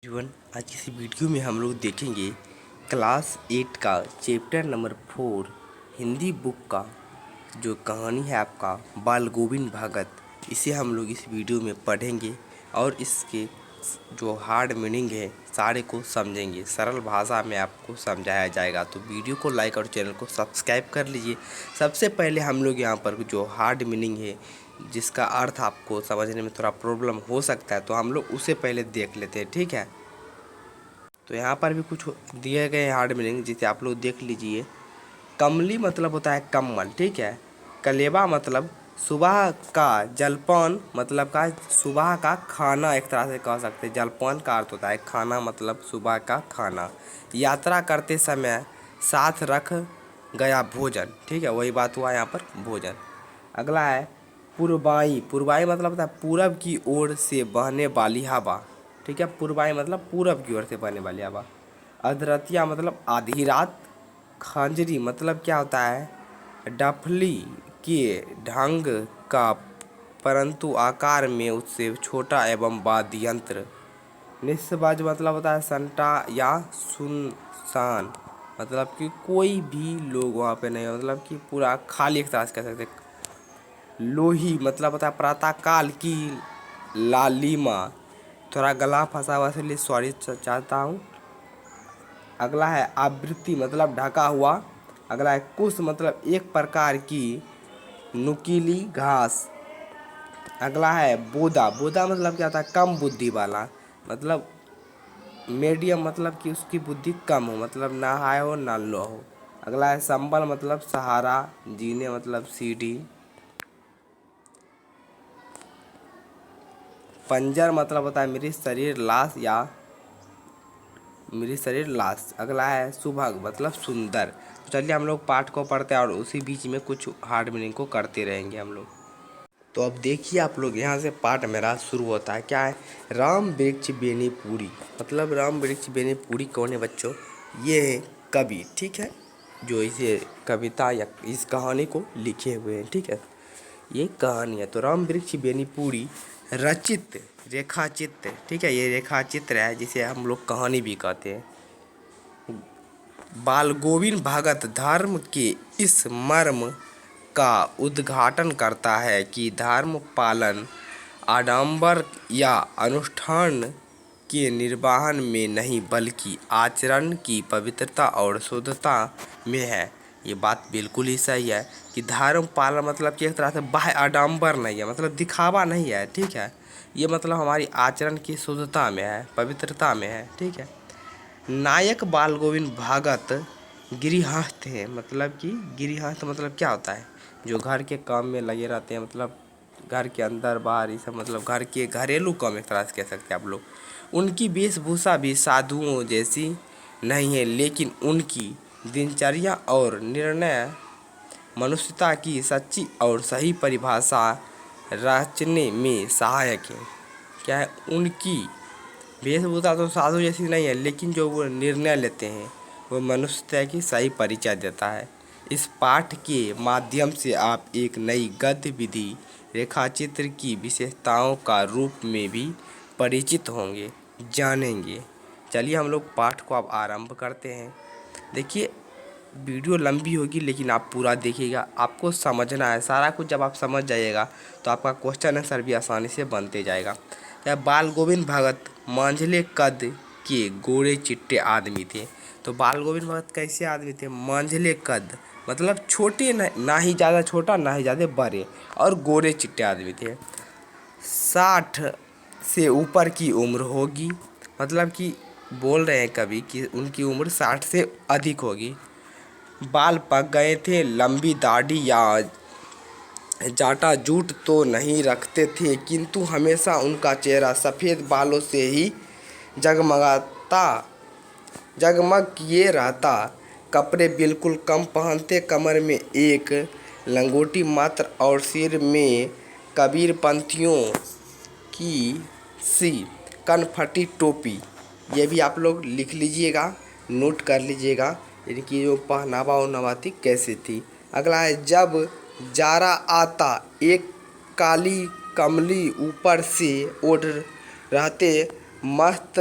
जीवन आज की इस वीडियो में हम लोग देखेंगे क्लास 8 का चैप्टर नंबर 4 हिंदी बुक का जो कहानी है आपका बाल गोविंद भगत। इसे हम लोग इस वीडियो में पढ़ेंगे और इसके जो हार्ड मीनिंग है सारे को समझेंगे। सरल भाषा में आपको समझाया जाएगा, तो वीडियो को लाइक और चैनल को सब्सक्राइब कर लीजिए। सबसे पहले हम लोग यहाँ पर जो हार्ड मीनिंग है जिसका अर्थ आपको समझने में थोड़ा प्रॉब्लम हो सकता है, तो हम लोग उसे पहले देख लेते हैं, ठीक है। तो यहाँ पर भी कुछ दिए गए हार्ड मीनिंग जिसे आप लोग देख लीजिए। कमली मतलब होता है कम्बल, ठीक है। कलेवा मतलब सुबह का जलपान, मतलब का सुबह का खाना, एक तरह से कह सकते हैं। जलपान का अर्थ होता है खाना, मतलब सुबह का खाना। यात्रा करते समय साथ रख गया भोजन, ठीक है, वही बात हुआ यहाँ पर भोजन। अगला है पूर्वाई। पूर्वाई मतलब होता है पूरब की ओर से बहने वाली हवा, ठीक है। पूर्वाई मतलब पूरब की ओर से बहने वाली हवा। अधरतिया मतलब आधी रात। खंजरी मतलब क्या होता है डफली के ढंग का परंतु आकार में उससे छोटा एवं वाद्य यंत्र। निस्सबाज मतलब होता है सन्नाटा या सुनसान, मतलब कि कोई भी लोग वहाँ पे नहीं, मतलब कि पूरा खाली, एक तरह से कह सकते हैं। लोही मतलब होता है प्रातःकाल की लालिमा। थोड़ा गला फंसा हुआ इसलिए सॉरी चाहता हूँ। अगला है आवृत्ति मतलब ढका हुआ। अगला है कुश मतलब एक प्रकार की नुकीली घास। अगला है बोदा। बोदा मतलब क्या होता है कम बुद्धि वाला, मतलब मीडियम, मतलब कि उसकी बुद्धि कम हो, मतलब ना हाई हो ना लो हो। अगला है संबल मतलब सहारा, जीने मतलब सीढ़ी। पंजर मतलब होता है मेरी शरीर लाश या मेरी शरीर लाश। अगला है सुभग मतलब सुंदर। तो चलिए हम लोग पाठ को पढ़ते हैं और उसी बीच में कुछ हार्ड मीनिंग को करते रहेंगे हम लोग। तो अब देखिए आप लोग, यहाँ से पाठ मेरा शुरू होता है। क्या है राम वृक्ष बेनी पूरी, मतलब राम वृक्ष बेनी पूरी कौन है बच्चों? ये है कवि, ठीक है, जो इसे कविता या इस कहानी को लिखे हुए हैं, ठीक है। ये कहानी है। तो राम वृक्ष बेनी पूरी रचित रेखाचित्र, ठीक है, ये रेखाचित्र है जिसे हम लोग कहानी भी कहते हैं। बाल गोविंद भगत धर्म के इस मर्म का उद्घाटन करता है कि धर्म पालन आडंबर या अनुष्ठान के निर्वहन में नहीं बल्कि आचरण की पवित्रता और शुद्धता में है। ये बात बिल्कुल ही सही है कि धर्म पालन मतलब कि एक तरह से बाह्य आडंबर नहीं है, मतलब दिखावा नहीं है, ठीक है। ये मतलब हमारी आचरण की शुद्धता में है, पवित्रता में है, ठीक है। नायक बाल गोविंद भगत गृहस्थ है, मतलब कि गृहस्थ मतलब क्या होता है जो घर के काम में लगे रहते हैं, मतलब घर के अंदर बाहर ये सब, मतलब घर के घरेलू काम एक तरह से कह सकते हैं आप लोग। उनकी वेशभूषा भी साधुओं जैसी नहीं है, लेकिन उनकी दिनचर्या और निर्णय मनुष्यता की सच्ची और सही परिभाषा रचने में सहायक है। क्या है उनकी वेशभूषा तो साधु जैसी नहीं है, लेकिन जो वो निर्णय लेते हैं वो मनुष्यता की सही परिचय देता है। इस पाठ के माध्यम से आप एक नई गद्य विधि रेखाचित्र की विशेषताओं का रूप में भी परिचित होंगे, जानेंगे। चलिए हम लोग पाठ को अब आरंभ करते हैं। देखिए वीडियो लंबी होगी लेकिन आप पूरा देखिएगा, आपको समझना है सारा कुछ। जब आप समझ जाइएगा तो आपका क्वेश्चन आंसर भी आसानी से बनते जाएगा। क्या बाल गोविंद भगत मांझले कद के गोरे चिट्टे आदमी थे। तो बाल गोविंद भगत कैसे आदमी थे? मांझले कद मतलब छोटे, ना ही ज़्यादा छोटा ना ही ज़्यादा बड़े, और गोरे चिट्टे आदमी थे। 60 से ऊपर की उम्र होगी, मतलब कि बोल रहे हैं कभी कि उनकी उम्र 60 से अधिक होगी। बाल पक गए थे, लंबी दाढ़ी या जाटा जूट तो नहीं रखते थे, किंतु हमेशा उनका चेहरा सफ़ेद बालों से ही जगमग किए रहता। कपड़े बिल्कुल कम पहनते, कमर में एक लंगोटी मात्र और सिर में कबीरपंथियों की सी कनफटी टोपी। ये भी आप लोग लिख लीजिएगा, नोट कर लीजिएगा इनकी जो पहनावा उहनावा थी कैसी थी। अगला है जब जाड़ा आता एक काली कमली ऊपर से ओढ़ रहते, मस्त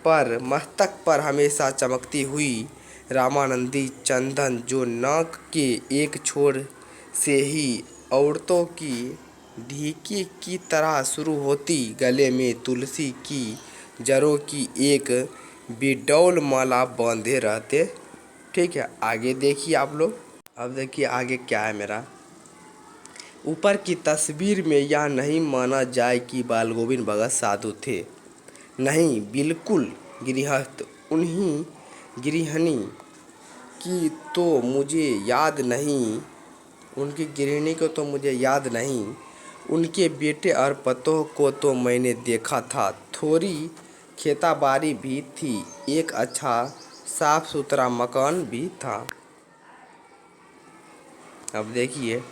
पर मस्तक पर हमेशा चमकती हुई रामानंदी चंदन, जो नाक के एक छोर से ही औरतों की ढीकी की तरह शुरू होती, गले में तुलसी की जड़ों की एक बिडौल माला बांधे रहते। ठीक है, आगे देखिए आप लोग। अब देखिए आगे क्या है मेरा। ऊपर की तस्वीर में यह नहीं माना जाए कि बाल गोविंद भगत साधु थे, नहीं, बिल्कुल गृहस्थ। उन्हीं गृहिणी की तो मुझे याद नहीं, उनकी गृहिणी को तो मुझे याद नहीं, उनके बेटे और पतोह को तो मैंने देखा था। थोड़ी खेताबाड़ी भी थी, एक अच्छा साफ सुथरा मकान भी था। अब देखिए,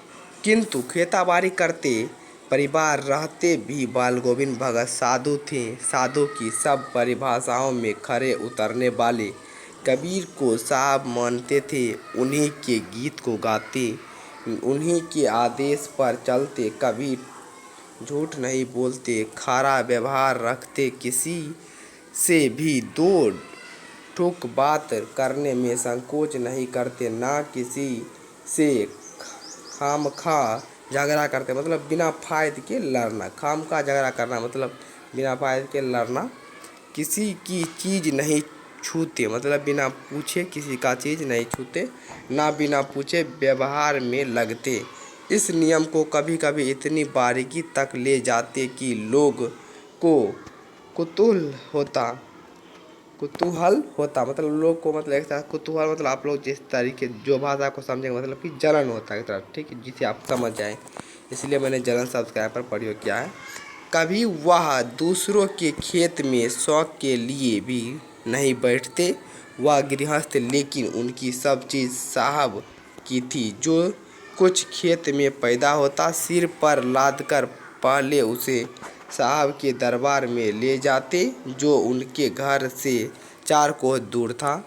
किंतु खेताबाड़ी करते परिवार रहते भी बाल गोविंद भगत साधु थे। साधु की सब परिभाषाओं में खरे उतरने वाले कबीर को साहब मानते थे। उन्हीं के गीत को गाते, उन्हीं के आदेश पर चलते, कभी झूठ नहीं बोलते, खरा व्यवहार रखते, किसी से भी दो ठोक बात करने में संकोच नहीं करते, ना किसी से खामखा झगड़ा करते, मतलब बिना फायदे के लड़ना। खामखा झगड़ा करना मतलब बिना फायदे के लड़ना। किसी की चीज़ नहीं छूते, मतलब बिना पूछे किसी का चीज़ नहीं छूते, ना बिना पूछे व्यवहार में लगते। इस नियम को कभी कभी इतनी बारीकी तक ले जाते कि लोग को कुतूहल होता, मतलब लोग को, मतलब एक साथ कुतूहल, मतलब आप लोग जिस तरीके जो भाषा को समझेंगे, मतलब कि जलन होता है एक तरह, ठीक है, जिसे आप समझ जाएं, इसलिए मैंने जलन शब्द का यहाँ पर प्रयोग किया है। कभी वह दूसरों के खेत में शौक के लिए भी नहीं बैठते। वह गृहस्थ, लेकिन उनकी सब चीज़ साहब की थी। जो कुछ खेत में पैदा होता, सिर पर लादकर पहले उसे साहब के दरबार में ले जाते, जो उनके घर से 4 कोस दूर था।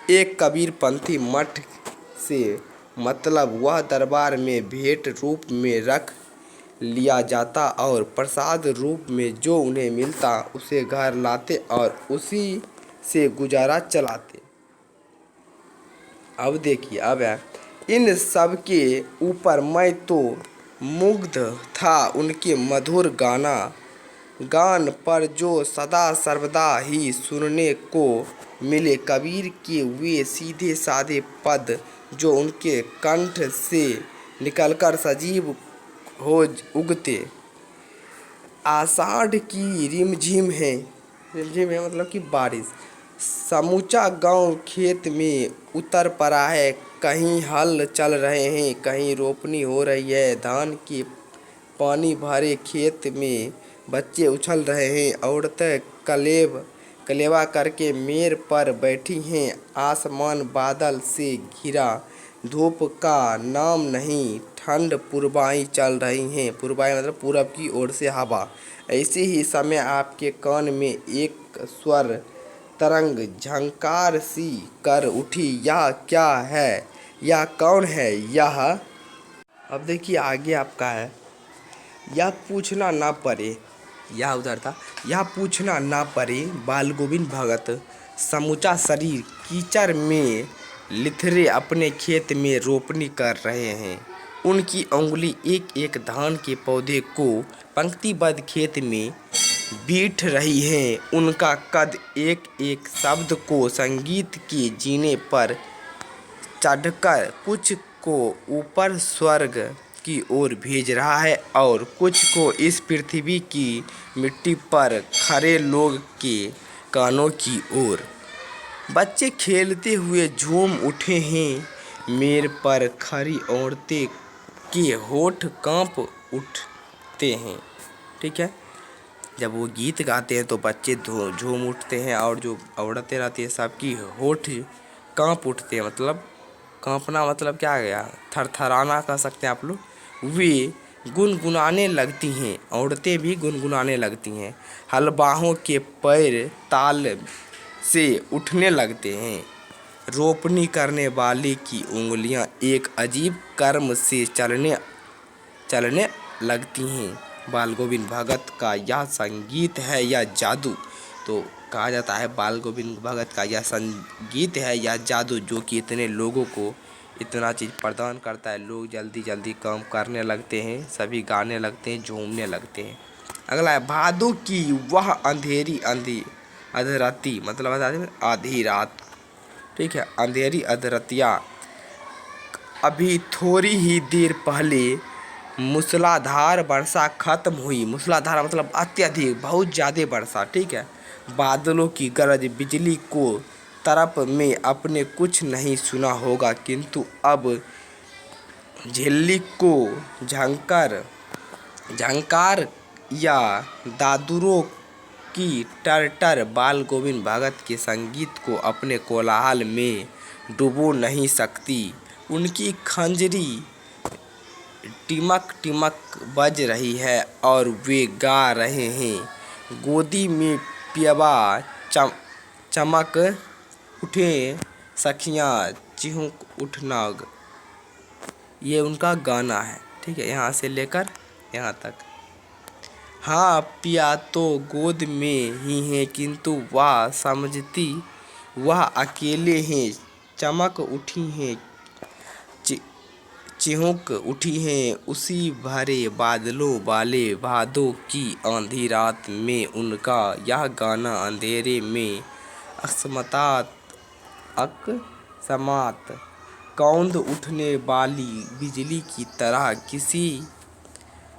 एक कबीरपंथी मठ से मतलब वह दरबार में भेंट रूप में रख लिया जाता और प्रसाद रूप में जो उन्हें मिलता उसे घर लाते और उसी से गुजारा चलाते। अब देखिए, अब है, इन सब के ऊपर मैं तो मुग्ध था उनके मधुर गान पर, जो सदा सर्वदा ही सुनने को मिले। कबीर के वे सीधे साधे पद जो उनके कंठ से निकलकर सजीव हो उगते। आषाढ़ की रिमझिम है, मतलब कि बारिश। समूचा गांव खेत में उतर पड़ा है, कहीं हल चल रहे हैं, कहीं रोपनी हो रही है। धान के पानी भरे खेत में बच्चे उछल रहे हैं, औरतें कलेवा करके मेड़ पर बैठी हैं। आसमान बादल से घिरा, धूप का नाम नहीं, ठंड पूर्वाई चल रही है। पूर्वाई मतलब पूरब की ओर से हवा। ऐसे ही समय आपके कान में एक स्वर तरंग झंकार सी कर उठी। यह क्या है, यह कौन है यह? अब देखिए आगे आपका है, यह पूछना ना पड़े, यह उधर था, यह पूछना ना पड़े, बाल गोविंद भगत समूचा शरीर कीचड़ में लिथरे अपने खेत में रोपनी कर रहे हैं। उनकी उंगली एक एक धान के पौधे को पंक्तिबद्ध खेत में बीठ रही है। उनका कद एक एक शब्द को संगीत के जीने पर चढ़कर कुछ को ऊपर स्वर्ग की ओर भेज रहा है और कुछ को इस पृथ्वी की मिट्टी पर खड़े लोग के कानों की ओर। बच्चे खेलते हुए झूम उठे हैं, मेड़ पर खड़ी औरतें के होठ कांप उठते हैं। ठीक है, जब वो गीत गाते हैं तो बच्चे झूम उठते हैं और जो औरतें रहती है सबकी होठ कांप उठते हैं। मतलब कांपना मतलब क्या गया, थरथराना कह सकते हैं आप लोग। वे गुनगुनाने लगती हैं, औरतें भी गुनगुनाने लगती हैं। हलबाहों के पैर ताल से उठने लगते हैं। रोपनी करने वाले की उंगलियां एक अजीब कर्म से चलने लगती हैं। बाल गोविंद भगत का यह संगीत है या जादू? तो कहा जाता है बाल गोविंद भगत का यह संगीत है या जादू जो कि इतने लोगों को इतना चीज़ प्रदान करता है। लोग जल्दी जल्दी काम करने लगते हैं, सभी गाने लगते हैं, झूमने लगते हैं। अगला है भादों की वह अंधेरी अधरती, मतलब आधी रात, ठीक है। अंधेरी अधरतिया अभी थोड़ी ही देर पहले मूसलाधार वर्षा खत्म हुई। मूसलाधार मतलब अत्यधिक, बहुत ज़्यादा वर्षा, ठीक है। बादलों की गरज बिजली को तरफ में आपने कुछ नहीं सुना होगा, किंतु अब झिल्ली को झंकार या दादुरों की टर बाल गोविंद भगत के संगीत को अपने कोलाहल में डुबो नहीं सकती। उनकी खंजरी टिमक टिमक बज रही है और वे गा रहे हैं, गोदी में पियवा चमक उठे सखियाँ चिहुक उठना। ये उनका गाना है, ठीक है, यहाँ से लेकर यहाँ तक। हाँ पिया तो गोद में ही है, किंतु वह समझती वह अकेले हैं। चमक उठी हैं, चिहुक उठी हैं उसी भरे बादलों वाले भादों की आंधी रात में। उनका यह गाना अंधेरे में अकस्मात कौंध उठने वाली बिजली की तरह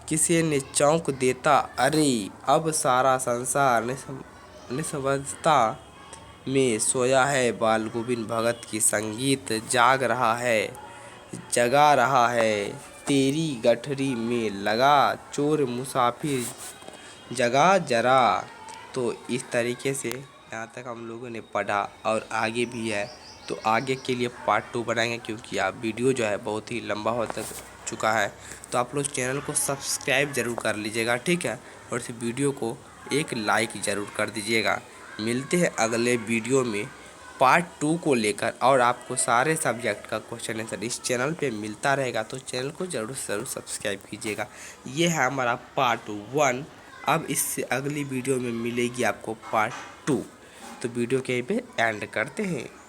किसी ने चौंक देता। अरे अब सारा संसार निःशब्दता में सोया है। बाल गोविंद भगत की संगीत जगा रहा है। तेरी गठरी में लगा चोर मुसाफिर जगा जरा। तो इस तरीके से यहाँ तक हम लोगों ने पढ़ा और आगे भी है, तो आगे के लिए पार्ट 2 बनाएंगे, क्योंकि आप वीडियो जो है बहुत ही लंबा हो चुका है। तो आप लोग चैनल को सब्सक्राइब ज़रूर कर लीजिएगा, ठीक है, और इस वीडियो को एक लाइक ज़रूर कर दीजिएगा। मिलते हैं अगले वीडियो में पार्ट 2 को लेकर, और आपको सारे सब्जेक्ट का क्वेश्चन आंसर इस चैनल पे मिलता रहेगा, तो चैनल को ज़रूर सब्सक्राइब कीजिएगा। ये है हमारा पार्ट 1। अब इससे अगली वीडियो में मिलेगी आपको पार्ट 2। तो वीडियो के पे एंड करते हैं।